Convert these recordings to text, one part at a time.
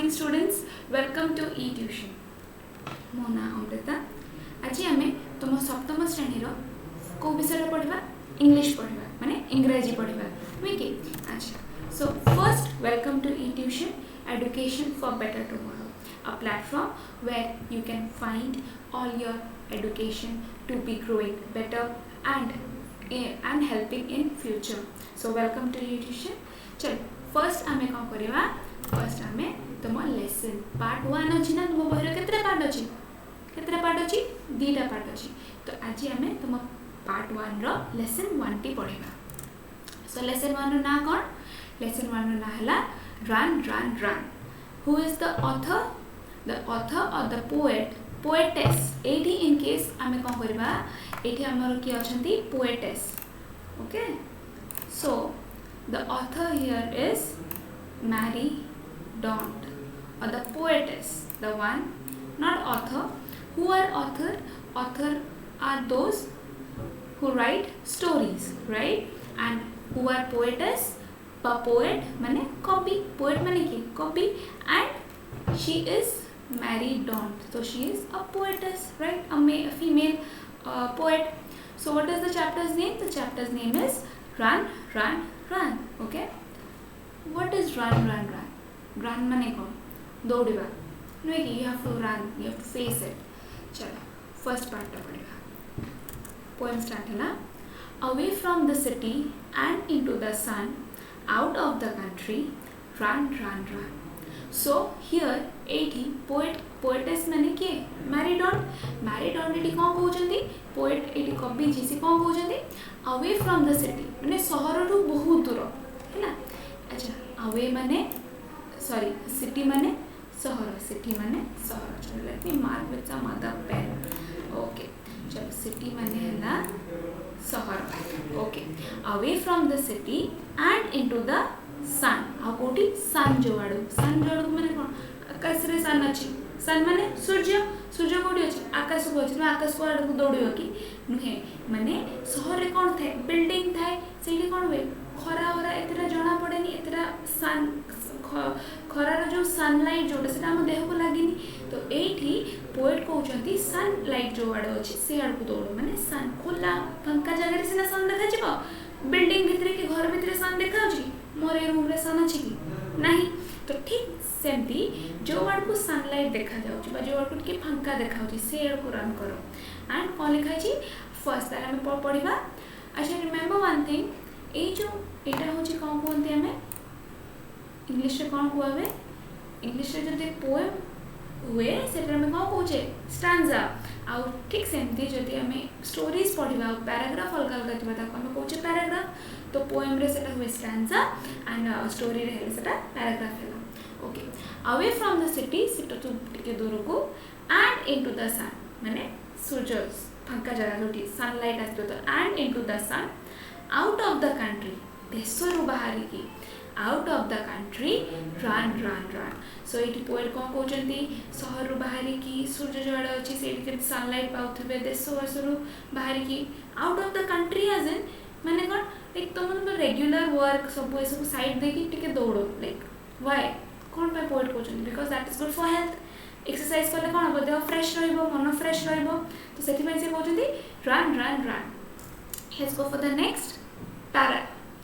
morning students, welcome to e-tuition. मो ना अमृता. आज आम तुम सप्तम श्रेणी को विषय पढ़ा इंग्लिश पढ़ा माने इंग्रजी पढ़ा नुहे कि. अच्छा, so first welcome to e-tuition, education for better tomorrow, a platform where you can find all your education to be growing better and helping in future. So welcome to e-tuition. चल first आम कौन करवा, first आम तुम lesson part 1 अच्छी ना तुम बहर केतरा पार्ट अच्छी, केतरा पार्ट अच्छी, 2टा पार्ट अच्छी. तो आज आम तुम पार्ट 1 रो लेसन 1 टी पढ़ा. सो लेसन 1 रो ना कौन, लेसन 1 रो ना हला run run run. Who is the author? The author और द पोएट, पोएटेस. एठी इन केस आम कौन करवा, एठी हमर की अछंती poetess. Okay, so the author here is Mary Daunt, or the poetess, the one, not author. Who are author? Author are those who write stories, right? And who are poetess? Poet माने copy, poet माने की copy, and she is Mary Daunt, so she is a poetess, right? A female poet. So what is the chapter's name? The chapter's name is Run Run Run. Okay, what is run run run? Run माने कौन? दौड़िबा नुहे कि you have to run, you have to face it. चलो first part टा पढ़िबा. Poem start है ना. Away from the city and into the sun, out of the country, run run run. So here एठी poet, poetess माने के Mary don't. Mary don't एठी कौन कहउचंती? Poet एठी कवि जी से कौन कहउचंती? अवे फ्रॉम द सिटी माने शहर रु बहुत दूर है ना. अच्छा, अवे माने सॉरी सिटी माने शहर, सिटी माने शहर. चलो let me mark with some other pen. Okay, चलो सिटी माने हैला शहर. Okay, away from the city and into the sun. आ कोठी सन जोवाडू, सन जोवाडू माने कोन? आकाश रे सन अछि. सन माने सूर्य, सूर्य कोठी अछि? आकाश को अछि. आकाश को आडू दौड़ियो कि नुहे. माने शहर रे कोन थाए? बिल्डिंग थाए. सेठी कोन होय? खरा होरा एतरा जणा पड़ेनी, एतरा सन खरार जो सनलाइट जोटा सेटा हम देह को लागेनी. तो एठी पोएट कहउचंती सनलाइट जो आडो अछि से आडू दौड़. माने सन खुला फंका जगह रे सिना सन देखा जिवो. बिल्डिंग भितरे कि घर भितरे सन देखा अछि? मोर ए रूम रे सन अछि कि नाही. तो ठीक सेमती जो आड़ को सनलाइट देखा जाउची बा जो आड़ को के फंका देखा जाउची से आड़ को रन करो. एंड कौन लिखा छी फर्स्ट तार हम पढ़िबा. अच्छा, रिमेंबर वन थिंग, ए जो एटा होची कौन कोनते हमें इंग्लिश रे कौन हुआवे? इंग्लिश रे जदि पोएम हुए सेटा हम कौन कहूचे? स्टैंजा. आ ठीक सेमती जदि हमें स्टोरीज पढ़िबा पैराग्राफ अलग अलग थिबा ताको हम कहूचे पैराग्राफ. तो पोएम रे सेटा हुए स्टैंजा एंड स्टोरी रे हेले सेटा पैराग्राफ हेला. Okay, away from the city, city तो टिके दूर को, एंड इनटू द सन माने सूर्य फंका जगह जोटी सनलाइट आसतो. तो and into the sun, out of the country देशरु बाहरी की, out of the country run run run. So एटी पोएट कौन कहउचंती? शहर रु बाहरी की, सूर्य जोड़ा अछि सेठी के सनलाइट पाउथबे, देश वर्षरु बाहरी की, out of the country as in माने कोन? लाइक तुम रेगुलर वर्क सब ए सब साइड देखि टिके दौड़ो. लाइक व्हाई कौन पे पोएट कहउचंती? Because that is good for health. Exercise कले कौन हम देह फ्रेश रहिबो, मन फ्रेश रहिबो. तो सेठी में से कहउचंती run run run. Let's go for the next para.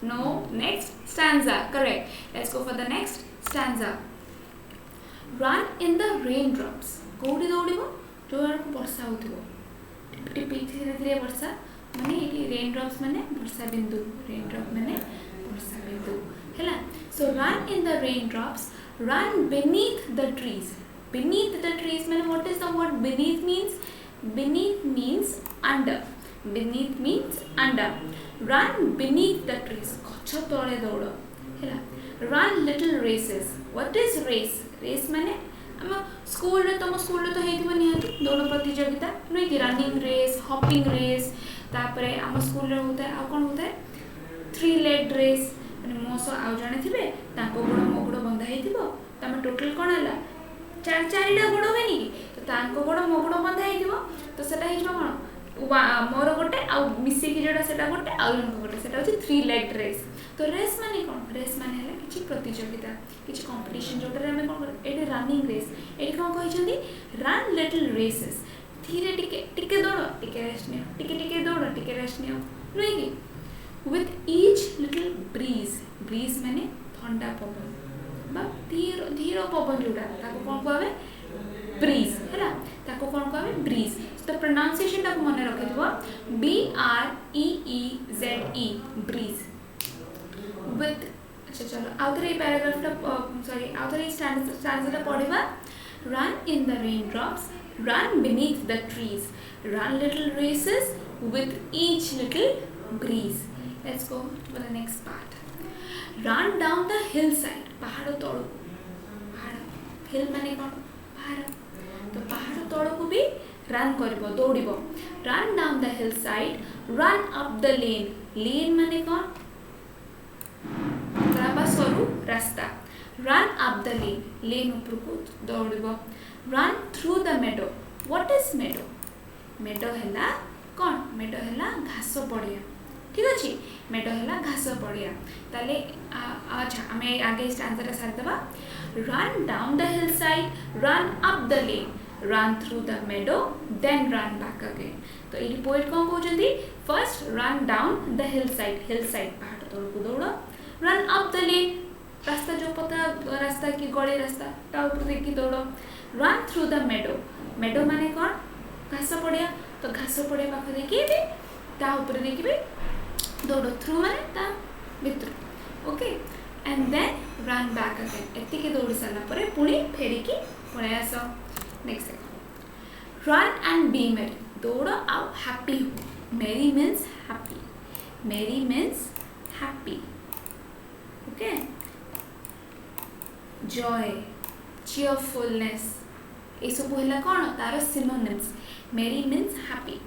No, next stanza. Correct. Let's go for the next stanza. Run in the raindrops. कोडी दौड़िबो जो आड़ को वर्षा होथिबो. टिप टिप धीरे धीरे वर्षा माने एटी रेनड्रॉप्स माने वर्षा बिंदु. रेनड्रॉप माने वर्षा बिंदु हैला. So run in the raindrops, run beneath the trees. Beneath the trees माने what is the word beneath means? Beneath means under. Beneath means under. Run beneath the trees. गछ तळे दौड़ हैला. Run little races. What is race? Race माने हम school रे, तुम school रे तो हेतिबो निहाती दौड़ प्रतियोगिता नुई कि रनिंग रेस, हॉपिंग रेस. तापरे हम स्कूल रे होता है आ कोन होता है 3 लेग रेस. माने मोसो आउ जाने थिबे ताको गोड़ मो गोड़ बंधा हेतिबो. तमे टोटल कोन हला चारिटा गोड़ होनी तो ताको गोड़ मो गोड़ बंधा हेतिबो. तो सेटा हिजबो कोन मोर गोटे आ मिसी की जोड़ा सेटा गोटे आ जन गोटे सेटा होची 3 लेग रेस. तो रेस माने कौन रेस माने है किसी प्रतियोगिता किसी कंपटीशन जोटर हमें कौन एटे रनिंग रेस एटी कौन कहछंदी रन लिटिल रेसेस धीरे टिके टिके दौड़ टिके रेस्ट नियो टिके टिके दौड़ टिके रेस्ट नियो नुई कि विथ ईच लिटिल ब्रीज माने ठंडा पवन बा धीर धीर पवन जोटा ताको कौन कहबे ब्रीज हैला ताको कौन कहबे ब्रीज तो प्रोनाउंसिएशन ताको मन रखिथबो BREEZE ब्रीज विथ अच्छा चलो आउथरे पैराग्राफ सॉरी आउथरे स्टैंजा पढ़िबा run in the raindrops run beneath the trees run little races with each little breeze let's go for the next part run down the hillside पहाड़ तळु पहाड़ हिल माने कोन पहाड़ तो पहाड़ तळु को भी रन करबो दौड़िबो run down the hillside run up the lane माने कोन राबा सरू रास्ता run up the lane ऊपर को दौड़िबो run through the meadow what is meadow हैला कोन meadow हैला घास पड़िया ठीक अछि meadow हैला घास पड़िया ताले अच्छा हमें आगे स्टैंजा सार देबा run down the hillside run up the lane run through the meadow then run back again तो ये पोएट कोन कहउछंती first run down the hillside पहाड़ तळ को दौड़ run up the lane रास्ता जो पता रास्ता की गड़े रास्ता ता ऊपर देखी दौड़ run through the meadow माने कौन घास पड़िया तो घास पड़िया पाख देखी भी ता ऊपर देखी भी दौड़ through माने ता भीतर okay and then run back again एति के दौड़ साला परे पुणी फेरी की पळे आसो next run and be merry दौड़ आउ हैप्पी हो merry means happy okay joy cheerfulness ये सब होला कौन तार synonyms merry means happy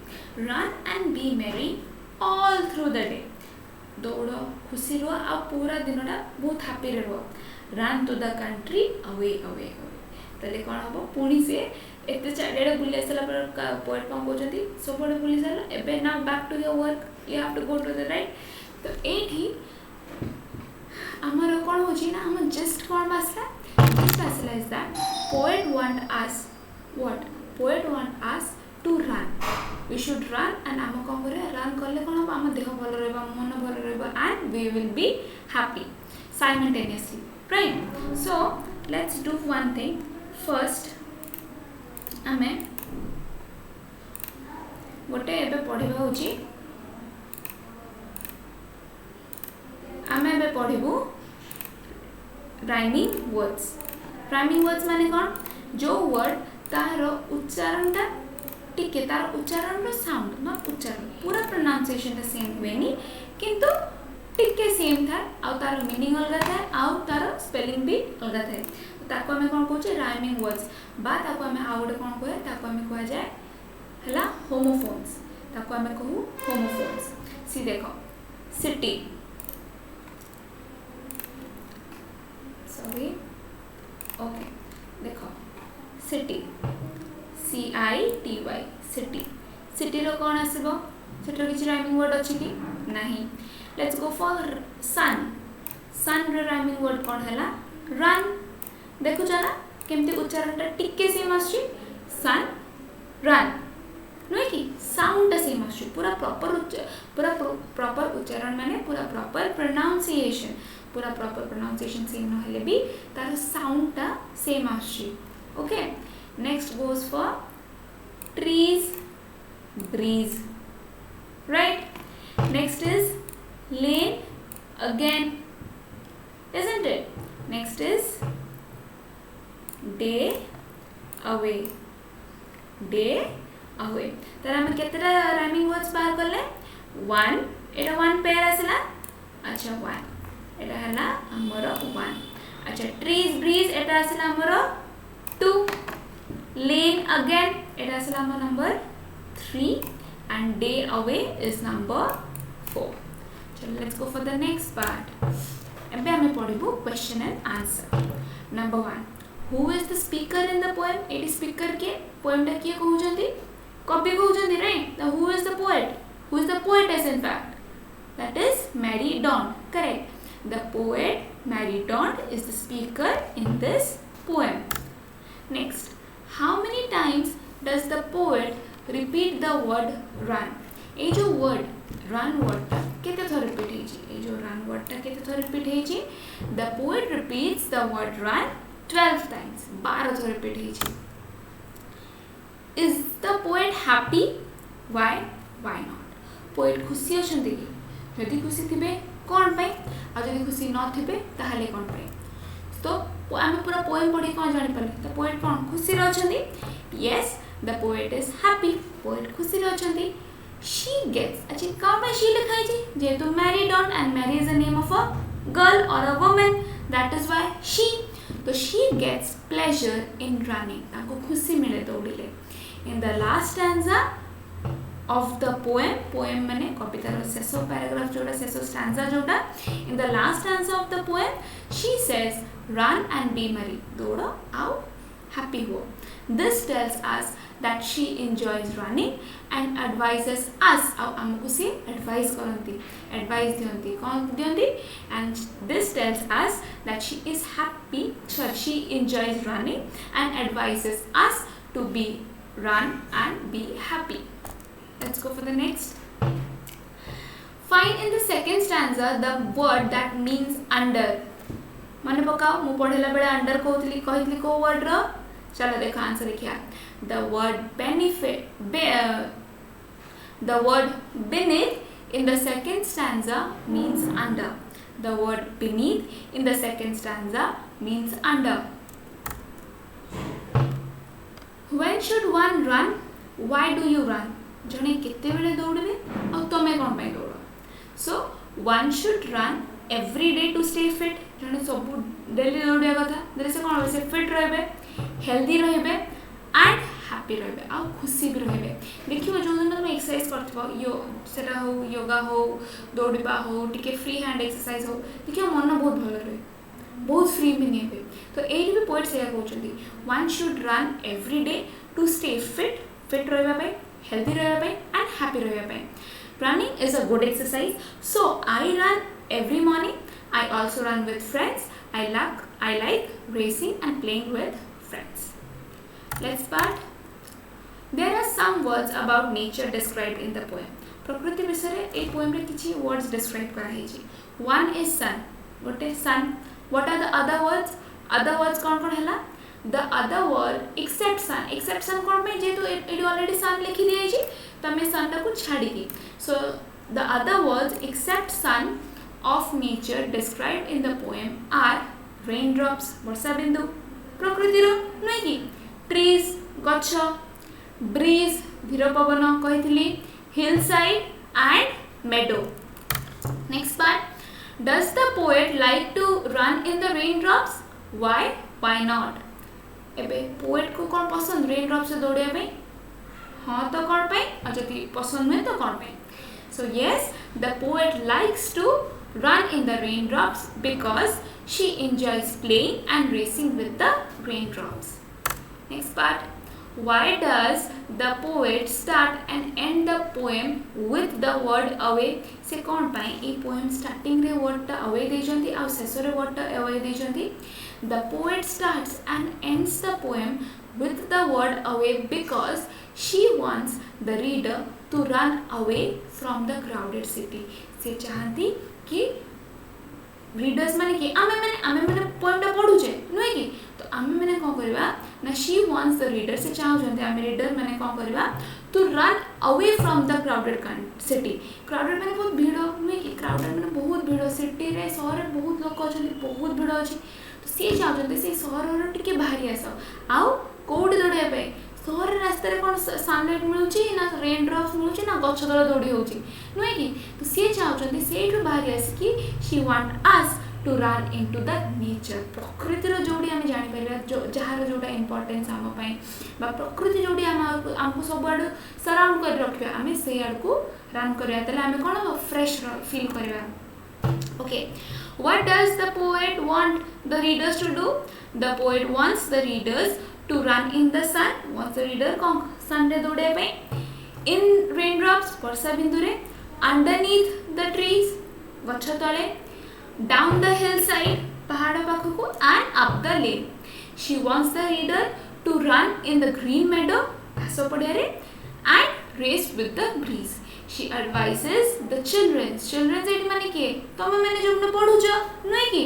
run and be merry all through the day दौड़ खुशी रो आ पूरा दिनटा बहुत हैप्पी रहो run to the country away तले कौन हबो पुणी से एते चाडेडे बुली आसला पर पोएट कोन कहउछंती सबडे बुली साला एबे now back to your work you have to go to the right तो एठी हमर कोन होची ना हम जस्ट कोन बासला जस्ट बासला is that poet want us to run we should run and हम कोन करे रन करले कोन हम देह भल रहबा मन भल रहबा and we will be happy simultaneously right so let's do one thing first हमें गोटे एबे पढ़िबा होची हमें एबे पढ़िबू राइमिंग वर्ड्स माने कौन जो वर्ड तार उच्चारणटा टिके तार उच्चारण रो साउंड नॉट उच्चारण पूरा प्रोनाउंसिएशन द सेम वेनी किंतु टिके सेम था आ तार मीनिंग अलग था आ तार स्पेलिंग भी अलग था ताको हमें कौन कहूचे राइमिंग वर्ड्स बा ताको हमें आ गोटे कौन कहे ताको हमें कहा जाए हला होमोफोन्स ताको हमें कहू होमोफोन्स सी देखो सिटी सॉरी ओके देखो सिटी CITY सिटी रो कौन आसीबो सिटी रो किछि राइमिंग वर्ड अछि कि नहीं लेट्स गो फॉर सन रो राइमिंग वर्ड कौन हैला रन देखु जाना केमती उच्चारणटा टिके सेम आछि सन रन नय कि साउंड सेम आछि पूरा प्रॉपर उच्चारण माने पूरा प्रॉपर प्रोनाउंसिएशन सेम न हेले भी तार साउंडटा सेम आछि ओके नेक्स्ट गोes for trees breeze right next is lane again isn't it next is day away तार हम केतरा राइमिंग वर्ड्स बाहर करले वन एटा वन पेयर आसला अच्छा वन एटा हला हमर वन अच्छा ट्रीज ब्रीज एटा आसला हमर 2 lane again एटा आसला हमर number 3 and day away is number 4 चलो let's go for the next part एबे हमें पढिबो question and answer number 1 who is the speaker in the poem एटी स्पीकर के पोएम टा किए कहउजंती कवि कहउजंती right who is the poetess in fact that is Mary Dawn correct The poet Mary is the speaker in this poem. Next, how many times does the poet repeat the word run? ये जो word run word टा केते थर repeat हेची? ये जो run word टा केते थर repeat हेची? The poet repeats the word run 12 times. 12 थर repeat हेची. Is the poet happy? Why? Why not? Poet खुशी अछंती कि? यदि खुशी थिबे कोन पई? आ यदि खुशी न थिबे ताहाले कोन पई? तो आम पूरा पोएम पढ़ी कौन जानी पारे तो पोएट कौन खुशी रही yes the poet is happy poet खुशी रही शी गेट्स अच्छा कौन पे शी लिखाई छी जेहेतु married on and Mary is the name of a girl और a woman that is why she तो she gets pleasure in running ताको खुशी मिले दौड़िले in the last stanza of the poem माने कवितार शेष पैराग्राफ जोड़ा शेष स्टैंजा जोड़ा in the last stanza of the poem she says run and be merry दौड़ो आओ happy हो this tells us that she enjoys running and advises us आओ हमको से advice करती advice दियंती कौन दियंती and this tells us that she is happy sorry she enjoys running and advises us to be run and be happy. Let's go for the next. Find in the second stanza the word that means under. माने पकाओ मु पढ़ेला बेले under कहतली को word रो चलो देखो answer लिखिया the word benefit the word beneath in the second stanza means under. The word beneath in the second stanza means under. When should one run? Why do you run? जने केते बेले दौड़बे और तमे कोन पे दौड़ so one should run every day to stay fit जने सब डेली दौड़िया कथा जने से कोन से फिट रहबे हेल्दी रहबे एंड हैप्पी रहबे आ खुशी भी रहबे देखियो जो दिन तुम एक्सरसाइज करथबो यो सेटा हो योगा हो दौड़बा हो टिके फ्री हैंड एक्सरसाइज हो देखियो मन बहुत भलो रहे बहुत फ्री भी नहीं पे तो एही भी पोएट से कहउछंती one should run every day to stay fit रहबा पे healthy रहबे and happy रहबे. Running is a good exercise, so I run every morning. I also run with friends. I like racing and playing with friends. Let's start. There are some words about nature described in the poem. प्रकृति विषय ए poem रे किछि words describe करा हेछि. One is sun. गोटे sun. What are the other words? Other words कौन कौन हैला? The other word except sun कौन पे जेतु it already sun लिखी दिया जी तो मैं sun टा को छाड़ी की so the other words except sun of nature described in the poem are raindrops वर्षा बिंदु प्रकृति रो नहीं की trees गच्छ breeze धीर पवन कहितली hillside and meadow. Next part does the poet like to run in the raindrops? Why not? एबे poet को कौन पसंद रेन ड्रॉप से दौड़े पे हाँ तो कौन पे और यदि पसंद नहीं तो कौन पे so yes the poet likes to run in the rain drops because she enjoys playing and racing with the rain drops. Next part why does the poet start and end the poem with the word away से कौन पाए ये poem starting रे word टा away दे जंती और शेष रे word टा away they Jayanti. The poet starts and ends the poem with the word away because she wants the reader to run away from the crowded city. से चाहती कि readers माने कि आमे माने पोएम टा पढु छे नय कि तो आमे माने कोन करबा ना शी वांट्स द रीडर से चाहौ जंते आमे रीडर माने कोन करबा to run away from the crowded city. Crowded माने बहुत भीड़ नय कि क्राउडेड माने बहुत भीड़ सिटी रे शहर रे बहुत लोक अछंती बहुत भीड़ अछि तो से चाहौ जंते से शहर रो टिके बाहरी आसो आउ कोड दौड़िया पे शहर रास्ता रे कोन सनलाइट मिलुची ना रेन ड्रॉप्स मिलुची ना गछ तले दौड़ी होची नय कि तो से चाहौ जंते सेठु बाहरी आसी कि she want us to run into the nature. प्रकृति रो जोडी आमे जानि परबा जो जहार जोटा इंपोर्टेंस आम पई बा प्रकृति जोडी हमको सब आडू सराउंड कर रखिया आमे से आड को रन करिया तले आमे कोन फ्रेश फील करिया. Okay, what does the poet want the readers to do? The poet wants the readers to run in the sun. Wants the reader कौन sun रे दौड़े पे in raindrops वर्षा बिंदु रे underneath the trees गच्छ तले down the hillside पहाड़ पाखकु and up the lane. She wants the reader to run in the green meadow घास पड़ियारे and race with the breeze. She advises the children eighty माने के तमे माने जो पढुछ नै कि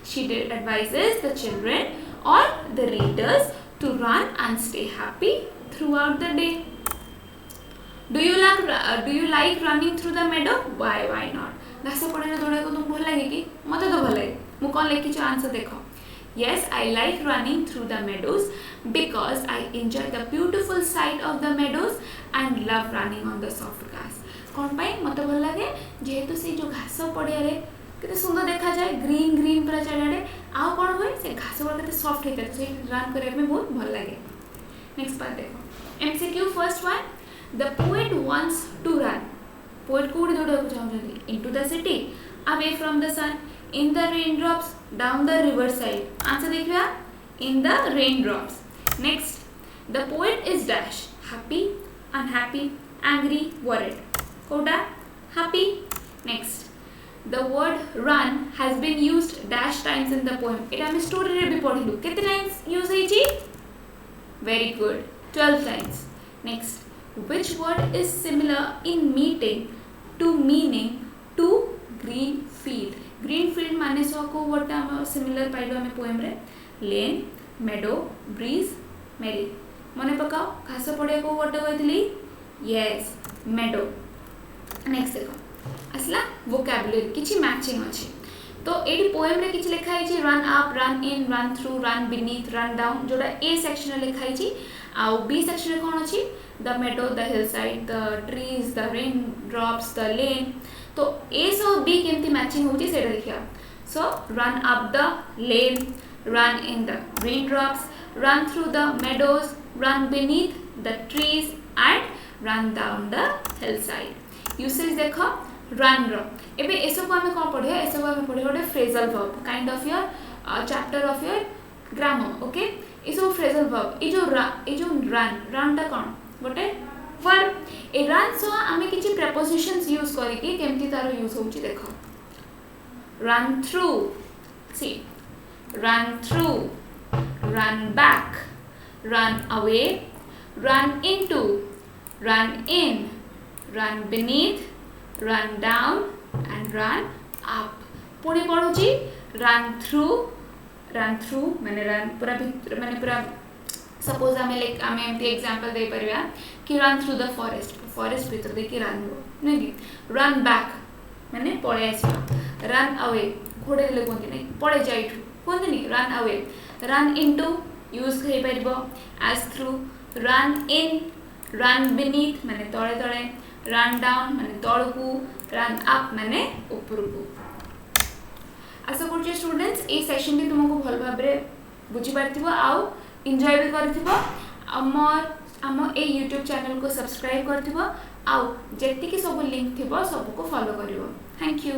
she advises the children or the readers to run and stay happy throughout the day. Do you like running through the meadow? Why not? घास पड़े दौड़ा को तुम भल लगे कि मते तो भल लगे मु कोन लिखि छ आंसर देखो. Yes, I like running through the meadows because I enjoy the beautiful sight of the meadows and love running on the soft grass. कौन पाई मते भल लगे जेहेतु से जो घास पड़िया रे केते सुंदर देखा जाए ग्रीन पूरा चारिआडे आ कोन होय से घास पर केते सॉफ्ट होय तो से रन करे में बहुत भल लगे. नेक्स्ट पार्ट देखो MCQ first one. The poet wants to run. Poet कोडी दौड़ा को चाहउछथि into the city, away from the sun, in the raindrops, down the riverside. Answer देखिया in the raindrops. Next, the poet is dash happy, unhappy, angry, worried. कोडा happy. Next, the word run has been used dash times in the poem. एटा हम story रे भी पढिलु केते times use होई छी. Very good, 12 times. Next, which word is similar in meaning to green field? Green field माने सो को word हम similar pilo हमें पोएम रे lane, meadow, breeze, merry. मने पकाओ घास पड़े को वर्ड कहथिली yes meadow. नेक्स्ट देखो असला vocabulary किछि मैचिंग अछि तो एडी पोएम रे किछि लिखा है छी run up, run in, run through, run beneath, run down जोडा ए सेक्शन रे लिखा है छी आ बी सेक्शन रे कोन अछि the meadow, the hillside, the trees, the raindrops, the lane. तो A सो B केमती मैचिंग होची सेटा देखिया. So run up the lane, run in the raindrops, run through the meadows, run beneath the trees and run down the hillside. Usage देखो run रो एबे एसो को हमें कोन पढिया एसो को हमें पढिया गोटे phrasal verb kind of your chapter of your grammar. Okay, एसो phrasal verb ए जो run ता कोन गोटे वर्ब ए रन सो आमे किछि प्रीपोजिशंस यूज करी कि केमती तारो यूज होउची देखो. Run through see run through, run back, run away, run into, run in, run beneath, run down and run up. पुणी पढुची रन थ्रू माने रन पूरा माने पूरा सपोज आमे लाइक आमे एमती एग्जांपल दे परिया कि रन थ्रू द फॉरेस्ट भीतर देखि रन हो नै कि रन बैक माने पळे आसीबा. रन अवे घोड़े ले कोंती नै पळे जाइठु कोंती नै run away. Run into use कहि परिबो as through. Run in, run beneath माने तळे तळे, रन डाउन माने तळकू, रन अप माने उपरकू. आशा करछि स्टूडेंट्स ए सेशन भी तुमको भल भाबरे बुझी पारथिबो आउ एंजॉय भी करथिबो. आम ए यूट्यूब चैनल को सब्सक्राइब करथिबो आउ जेतिकी सब लिंक थिबो सब को फॉलो करिवो. Thank you.